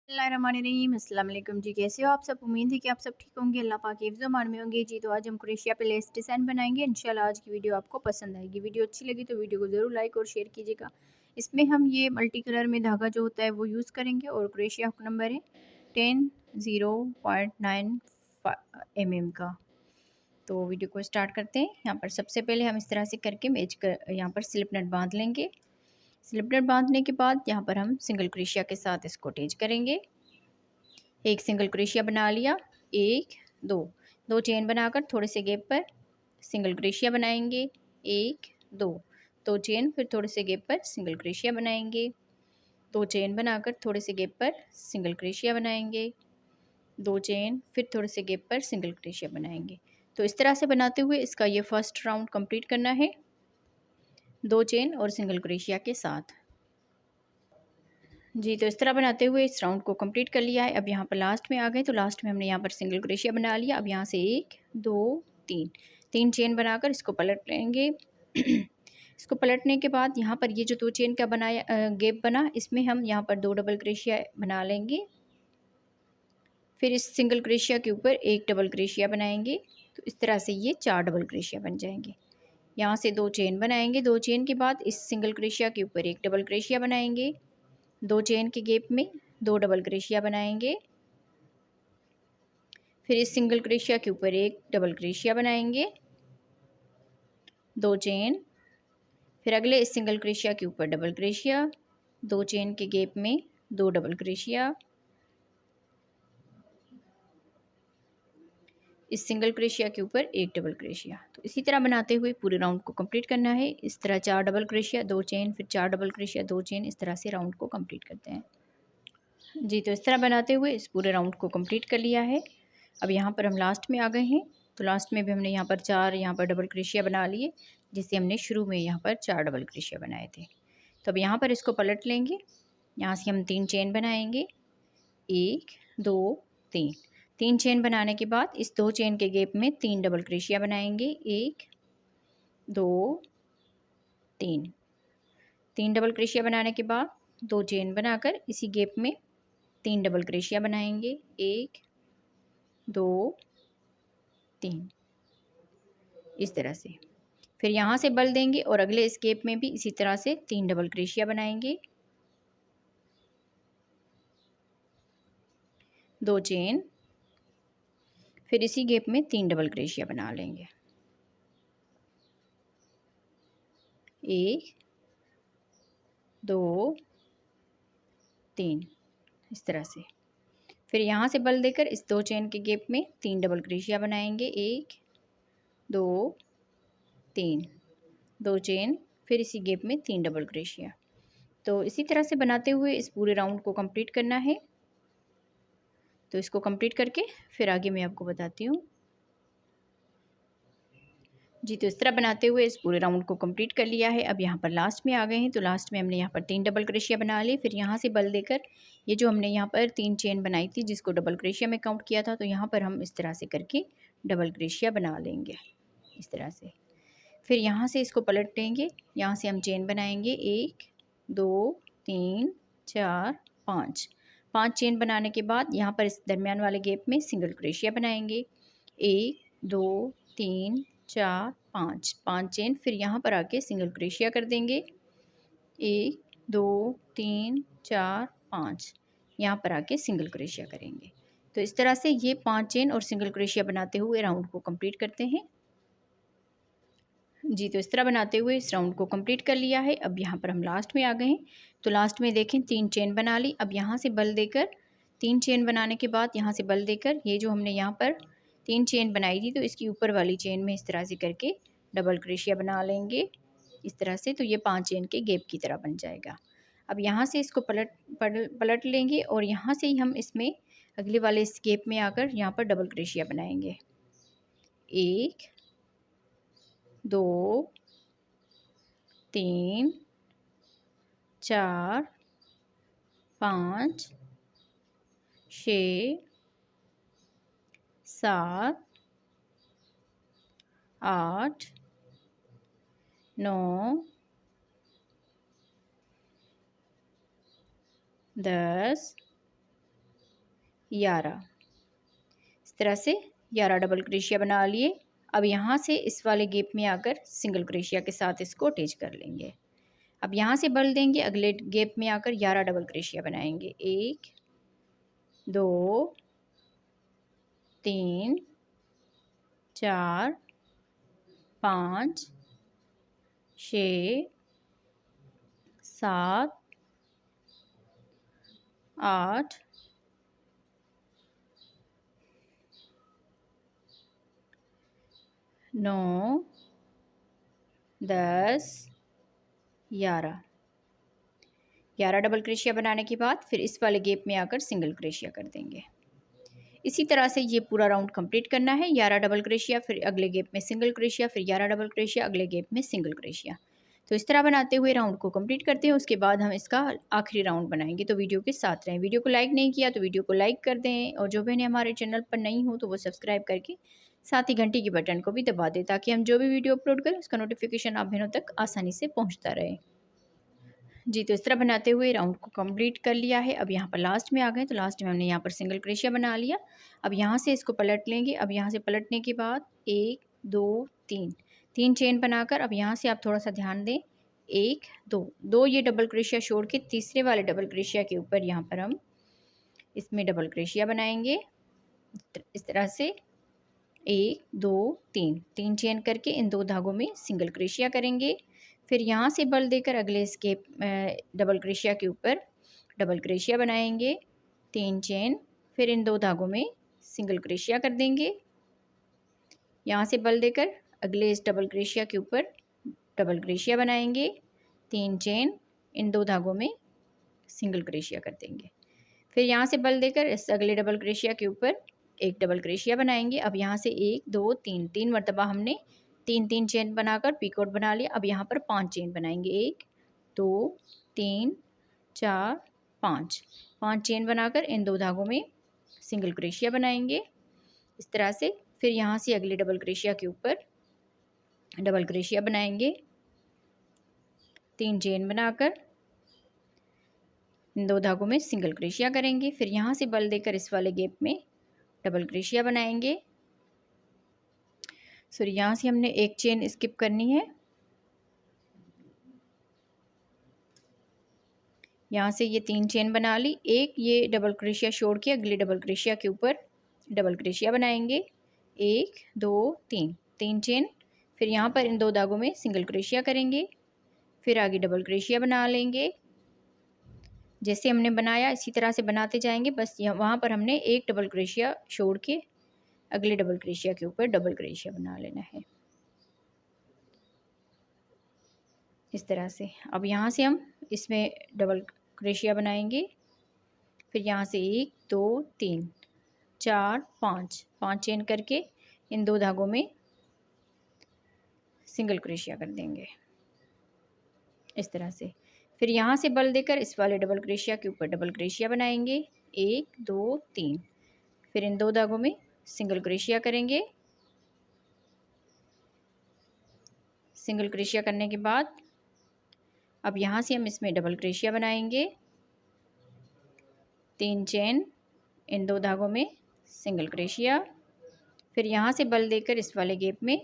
बिस्मिल्लाहिर्रहमानिर्रहीम। अस्सलाम वालेकुम जी, कैसे हो आप सब? उम्मीद है कि आप सब ठीक होंगे, अल्लाह पाक के हिफ्ज़ अमान में होंगे जी। तो आज हम क्रोशिया पे लेस डिज़ाइन बनाएंगे। इंशाल्लाह आज की वीडियो आपको पसंद आएगी। वीडियो अच्छी लगी तो वीडियो को ज़रूर लाइक और शेयर कीजिएगा। इसमें हम ये मल्टी कलर में धागा जो होता है वो यूज़ करेंगे और क्रोशिया हुक नंबर है 10.9 mm का। तो वीडियो को स्टार्ट करते हैं। यहाँ पर सबसे पहले हम इस तरह से करके मेज कर यहाँ पर स्लिप नट बांध लेंगे। स्लिप नट बांधने के बाद यहाँ पर हम सिंगल क्रोशिया के साथ इसको अटैच करेंगे। एक सिंगल क्रोशिया बना लिया, एक दो दो चेन बनाकर थोड़े से गैप पर सिंगल क्रोशिया बनाएंगे, एक दो दो चेन, फिर थोड़े से गैप पर सिंगल क्रोशिया बनाएंगे, दो चेन बनाकर थोड़े से गैप पर सिंगल क्रोशिया बनाएंगे, दो चेन, फिर थोड़े से गैप पर सिंगल क्रोशिया बनाएंगे। तो इस तरह से बनाते हुए इसका ये फर्स्ट राउंड कंप्लीट करना है, दो चेन और सिंगल क्रोशिया के साथ जी। तो इस तरह बनाते हुए इस राउंड को कंप्लीट कर लिया है। अब यहाँ पर लास्ट में आ गए, तो लास्ट में हमने यहाँ पर सिंगल क्रोशिया बना लिया। अब यहाँ से एक दो तीन तीन चेन बनाकर इसको पलट लेंगे। इसको पलटने के बाद यहाँ पर ये जो दो चेन का बनाया गैप बना, इसमें हम यहाँ पर दो डबल क्रोशिया बना लेंगे। फिर इस सिंगल क्रोशिया के ऊपर एक डबल क्रोशिया बनाएंगे। तो इस तरह से ये चार डबल क्रोशिया बन जाएंगे। यहाँ से दो चेन बनाएंगे, दो चेन के बाद इस सिंगल क्रोशिया के ऊपर एक डबल क्रोशिया बनाएंगे, दो चेन के गैप में दो डबल क्रोशिया बनाएंगे, फिर इस सिंगल क्रोशिया के ऊपर एक डबल क्रोशिया बनाएंगे, दो चेन, फिर अगले इस सिंगल क्रोशिया के ऊपर डबल क्रोशिया, दो चेन के गैप में दो डबल क्रोशिया, इस सिंगल क्रोशिया के ऊपर एक डबल क्रोशिया। तो इसी तरह बनाते हुए पूरे राउंड को कंप्लीट करना है। इस तरह चार डबल क्रोशिया, दो चेन, फिर चार डबल क्रोशिया, दो चेन, इस तरह से राउंड को कंप्लीट करते हैं जी। तो इस तरह बनाते हुए इस पूरे राउंड को कंप्लीट कर लिया है। अब यहाँ पर हम लास्ट में आ गए हैं, तो लास्ट में भी हमने यहाँ पर चार यहाँ पर डबल क्रोशिया बना लिए, जिससे हमने शुरू में यहाँ पर चार डबल क्रोशिया बनाए थे। तो अब यहाँ पर इसको पलट लेंगे। यहाँ से हम तीन चेन बनाएंगे, एक दो तीन तीन चेन बनाने के बाद इस दो चेन के गैप में तीन डबल क्रोशिया बनाएंगे, एक दो तीन तीन डबल क्रोशिया बनाने के बाद दो चेन बनाकर इसी गैप में तीन डबल क्रोशिया बनाएंगे, एक दो तीन, इस तरह से। फिर यहाँ से बल देंगे और अगले इस गैप में भी इसी तरह से तीन डबल क्रोशिया बनाएंगे, दो चेन, फिर इसी गैप में तीन डबल क्रोशिया बना लेंगे, एक दो तीन, इस तरह से। फिर यहाँ से बल देकर इस दो चेन के गैप में तीन डबल क्रोशिया बनाएंगे, एक दो तीन, दो चेन, फिर इसी गैप में तीन डबल क्रोशिया। तो इसी तरह से बनाते हुए इस पूरे राउंड को कंप्लीट करना है। तो इसको कंप्लीट करके फिर आगे मैं आपको बताती हूँ जी। तो इस तरह बनाते हुए इस पूरे राउंड को कंप्लीट कर लिया है। अब यहाँ पर लास्ट में आ गए हैं, तो लास्ट में हमने यहाँ पर तीन डबल क्रोशिया बना ली। फिर यहाँ से बल देकर ये जो हमने यहाँ पर तीन चेन बनाई थी जिसको डबल क्रोशिया में काउंट किया था, तो यहाँ पर हम इस तरह से करके डबल क्रोशिया बना लेंगे, इस तरह से। फिर यहाँ से इसको पलट देंगे, यहाँ से हम चेन बनाएंगे, एक दो तीन चार पाँच पाँच चेन बनाने के बाद यहाँ पर इस दरमियान वाले गैप में सिंगल क्रोशिया बनाएंगे, एक दो तीन चार पाँच पाँच चेन, फिर यहाँ पर आके सिंगल क्रोशिया कर देंगे, एक दो तीन चार पाँच, यहाँ पर आके सिंगल क्रोशिया करेंगे। तो इस तरह से ये पाँच चेन और सिंगल क्रोशिया बनाते हुए राउंड को कंप्लीट करते हैं जी। तो इस तरह बनाते हुए इस राउंड को कंप्लीट कर लिया है। अब यहाँ पर हम लास्ट में आ गए हैं, तो लास्ट में देखें तीन चेन बना ली। अब यहाँ से बल देकर तीन चेन बनाने के बाद यहाँ से बल देकर ये जो हमने यहाँ पर तीन चेन बनाई थी, तो इसकी ऊपर वाली चेन में इस तरह से करके डबल क्रोशिया बना लेंगे, इस तरह से। तो ये पाँच चेन के गैप की तरह बन जाएगा। अब यहाँ से इसको पलट लेंगे और यहाँ से ही हम इसमें अगले वाले इस गैप में आकर यहाँ पर डबल क्रोशिया बनाएंगे, एक दो तीन चार पाँच छः सात आठ नौ दस 11। इस तरह से 11 डबल क्रोशिया बना लिए। अब यहाँ से इस वाले गैप में आकर सिंगल क्रोशिया के साथ इसको अटैच कर लेंगे। अब यहाँ से बल देंगे, अगले गैप में आकर 11 डबल क्रोशिया बनाएंगे। 1 2 3 4 5 6 7 8 9 10 11। 11 डबल क्रोशिया बनाने के बाद फिर इस वाले गैप में आकर सिंगल क्रोशिया कर देंगे। इसी तरह से ये पूरा राउंड कंप्लीट करना है। 11 डबल क्रोशिया, फिर अगले गैप में सिंगल क्रोशिया, फिर 11 डबल क्रोशिया, अगले गैप में सिंगल क्रोशिया। तो इस तरह बनाते हुए राउंड को कंप्लीट करते हैं। उसके बाद हम इसका आखिरी राउंड बनाएंगे। तो वीडियो के साथ रहें। वीडियो को लाइक नहीं किया तो वीडियो को लाइक कर दें, और जो बहनें हमारे चैनल पर नहीं हो तो वो सब्सक्राइब करके साथ ही घंटी की बटन को भी दबा दें, ताकि हम जो भी वीडियो अपलोड करें उसका नोटिफिकेशन आप बहनों तक आसानी से पहुँचता रहे। जी, तो इस तरह बनाते हुए राउंड को कंप्लीट कर लिया है। अब यहाँ पर लास्ट में आ गए, तो लास्ट में हमने यहाँ पर सिंगल क्रोशिया बना लिया। अब यहाँ से इसको पलट लेंगे। अब यहाँ से पलटने के बाद 1 2 3 3 चेन बनाकर, अब यहाँ से आप थोड़ा सा ध्यान दें, 1 2 ये डबल क्रोशिया छोड़ के तीसरे वाले डबल क्रोशिया के ऊपर यहाँ पर हम इसमें डबल क्रोशिया बनाएंगे। इस तरह से 1 2 3 चेन करके इन 2 धागों में सिंगल क्रोशिया करेंगे। फिर यहाँ से बल देकर अगले इसके डबल क्रोशिया के ऊपर डबल क्रोशिया बनाएंगे, 3 चेन, फिर इन 2 धागों में सिंगल क्रोशिया कर देंगे। यहाँ से बल देकर अगले इस डबल क्रोशिया के ऊपर डबल क्रोशिया बनाएंगे, 3 चेन, इन 2 धागों में सिंगल क्रोशिया कर देंगे। फिर यहाँ से बल देकर इस अगले डबल क्रोशिया के ऊपर एक डबल क्रोशिया बनाएंगे। अब यहाँ से 1 2 3 मरतबा हमने 3 चेन बनाकर पीकॉट बना लिया। अब यहाँ पर 5 चेन बनाएंगे, 1 2 3 4 5 चेन बनाकर इन 2 धागों में सिंगल क्रोशिया बनाएंगे इस तरह से। फिर यहाँ से अगले डबल क्रोशिया के ऊपर डबल क्रोशिया बनाएंगे, 3 चेन बनाकर इन 2 धागों में सिंगल क्रोशिया करेंगे। फिर यहाँ से बल देकर इस वाले गैप में डबल क्रोशिया बनाएंगे। सॉरी, यहाँ से हमने एक चेन स्किप करनी है। यहाँ से ये 3 चेन बना ली, एक ये डबल क्रोशिया छोड़ के अगले डबल क्रोशिया के ऊपर डबल क्रोशिया बनाएंगे, 1 2 3 चेन। फिर यहाँ पर इन 2 धागों में सिंगल क्रोशिया करेंगे। फिर आगे डबल क्रोशिया बना लेंगे, जैसे हमने बनाया इसी तरह से बनाते जाएंगे। बस वहाँ पर हमने एक डबल क्रोशिया छोड़ के अगले डबल क्रोशिया के ऊपर डबल क्रोशिया बना लेना है इस तरह से। अब यहाँ से हम इसमें डबल क्रोशिया बनाएंगे। फिर यहाँ से 1 2 3 4 5 चेन करके इन 2 धागों में सिंगल क्रोशिया कर देंगे इस तरह से। फिर यहाँ से बल देकर इस वाले डबल क्रोशिया के ऊपर डबल क्रोशिया बनाएंगे, 1 2 3। फिर इन 2 धागों में सिंगल क्रोशिया करेंगे। सिंगल क्रोशिया करने के बाद अब यहाँ से हम इसमें डबल क्रोशिया बनाएंगे, 3 चेन, इन 2 धागों में सिंगल क्रोशिया। फिर यहाँ से बल देकर इस वाले गैप में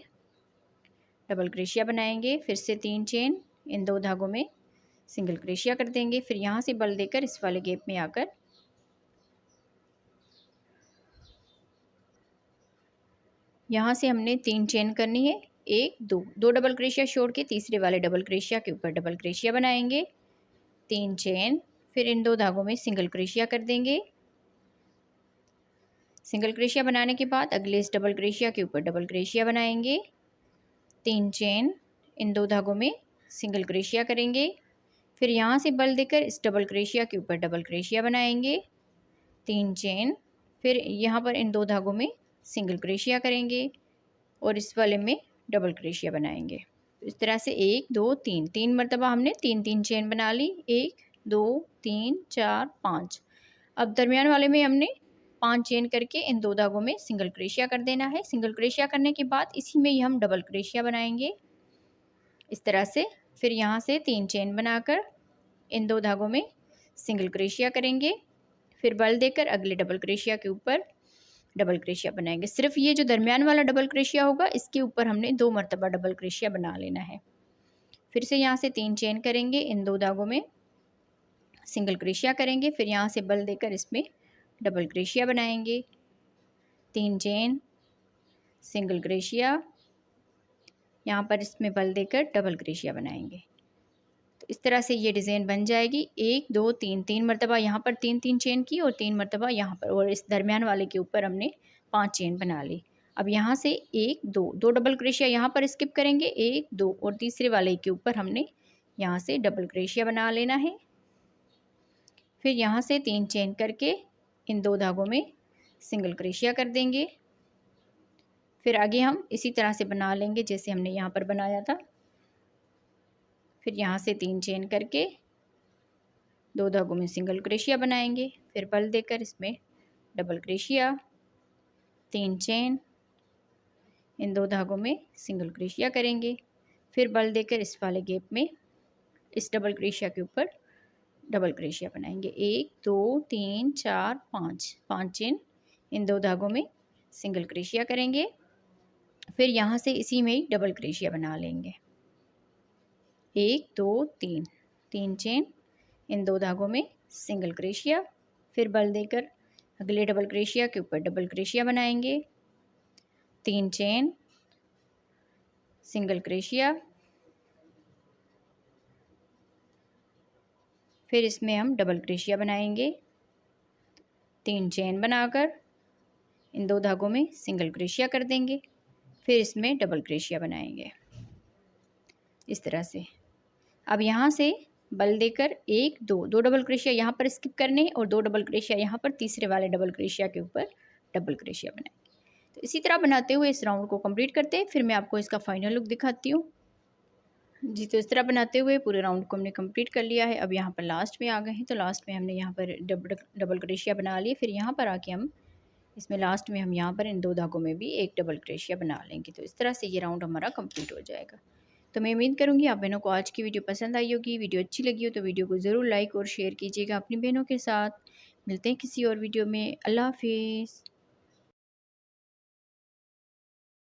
डबल क्रोशिया बनाएंगे, फिर से 3 चेन, इन 2 धागों में सिंगल क्रोशिया कर देंगे। फिर यहाँ से बल देकर इस वाले गैप में आकर यहाँ से हमने 3 चेन करनी है, 1 2 डबल क्रोशिया छोड़ के तीसरे वाले डबल क्रोशिया के ऊपर डबल क्रोशिया बनाएंगे, 3 चेन, फिर इन 2 धागों में सिंगल क्रोशिया कर देंगे। सिंगल क्रोशिया बनाने के बाद अगले इस डबल क्रोशिया के ऊपर डबल क्रोशिया बनाएंगे, 3 चेन, इन 2 धागों में सिंगल क्रोशिया करेंगे। फिर यहाँ से बल देकर इस डबल क्रोशिया के ऊपर डबल क्रोशिया बनाएंगे, 3 चेन, फिर यहाँ पर इन 2 धागों में सिंगल क्रोशिया करेंगे और इस वाले में डबल क्रोशिया बनाएंगे। इस तरह से 1 2 3 मरतबा हमने 3 चेन बना ली, 1 2 3 4 5। अब दरमियान वाले में हमने 5 चेन करके इन 2 धागों में सिंगल क्रोशिया कर देना है। सिंगल क्रोशिया करने के बाद इसी में ही हम डबल क्रोशिया बनाएंगे इस तरह से। फिर यहाँ से 3 चेन बनाकर इन 2 धागों में सिंगल क्रोशिया करेंगे। फिर बल देकर अगले डबल क्रोशिया के ऊपर डबल क्रोशिया बनाएंगे। सिर्फ ये जो दरमियान वाला डबल क्रोशिया होगा इसके ऊपर हमने 2 मरतबा डबल क्रोशिया बना लेना है। फिर से यहाँ से 3 चेन करेंगे, इन 2 धागों में सिंगल क्रोशिया करेंगे, फिर यहाँ से बल देकर इसमें डबल क्रोशिया बनाएंगे, 3 चेन, सिंगल क्रोशिया, यहाँ पर इसमें बल देकर डबल क्रोशिया बनाएंगे। तो इस तरह से ये डिज़ाइन बन जाएगी। 1 2 3 3 मरतबा यहाँ पर 3 चेन की और 3 मरतबा यहाँ पर, और इस दरमियान वाले के ऊपर हमने 5 चेन बना ली। अब यहाँ से 1 2 2 डबल क्रोशिया यहाँ पर स्किप करेंगे, 1 2 और तीसरे वाले के ऊपर हमने यहाँ से डबल क्रोशिया बना लेना है। फिर यहाँ से 3 चेन करके इन 2 धागों में सिंगल क्रोशिया कर देंगे। फिर आगे हम इसी तरह से बना लेंगे जैसे हमने यहाँ पर बनाया था। फिर यहाँ से 3 चेन करके 2 धागों में सिंगल क्रोशिया बनाएंगे, फिर बल देकर इसमें डबल क्रोशिया, 3 चेन, इन 2 धागों में सिंगल क्रोशिया करेंगे, फिर बल देकर इस वाले गैप में इस डबल क्रोशिया के ऊपर डबल क्रोशिया बनाएंगे। 1 2 3 4 5 चेन, इन 2 धागों में सिंगल क्रोशिया करेंगे, फिर यहाँ से इसी में ही डबल क्रोशिया बना लेंगे। 1 2 3 चेन, इन 2 धागों में सिंगल क्रोशिया, फिर बल देकर अगले डबल क्रोशिया के ऊपर डबल क्रोशिया बनाएंगे, 3 चेन, सिंगल क्रोशिया, फिर इसमें हम डबल क्रोशिया बनाएंगे, 3 चेन बनाकर इन 2 धागों में सिंगल क्रोशिया कर देंगे, फिर इसमें डबल क्रोशिया बनाएंगे इस तरह से। अब यहाँ से बल देकर 1 2 डबल क्रोशिया यहाँ पर स्किप करने और 2 डबल क्रोशिया यहाँ पर तीसरे वाले डबल क्रोशिया के ऊपर डबल क्रोशिया बनाएंगे। तो इसी तरह बनाते हुए इस राउंड को कंप्लीट करते हैं। फिर मैं आपको इसका फाइनल लुक दिखाती हूँ जी। तो इस तरह बनाते हुए पूरे राउंड को हमने कंप्लीट कर लिया है। अब यहाँ पर लास्ट में आ गए हैं, तो लास्ट में हमने यहाँ पर डबल क्रोशिया बना लिए। फिर यहाँ पर आके हम इसमें लास्ट में हम यहाँ पर इन 2 धागों में भी एक डबल क्रोशिया बना लेंगे। तो इस तरह से ये राउंड हमारा कंप्लीट हो जाएगा। तो मैं उम्मीद करूँगी आप बहनों को आज की वीडियो पसंद आई होगी। वीडियो अच्छी लगी हो तो वीडियो को ज़रूर लाइक और शेयर कीजिएगा अपनी बहनों के साथ। मिलते हैं किसी और वीडियो में। अल्लाह हाफिज़।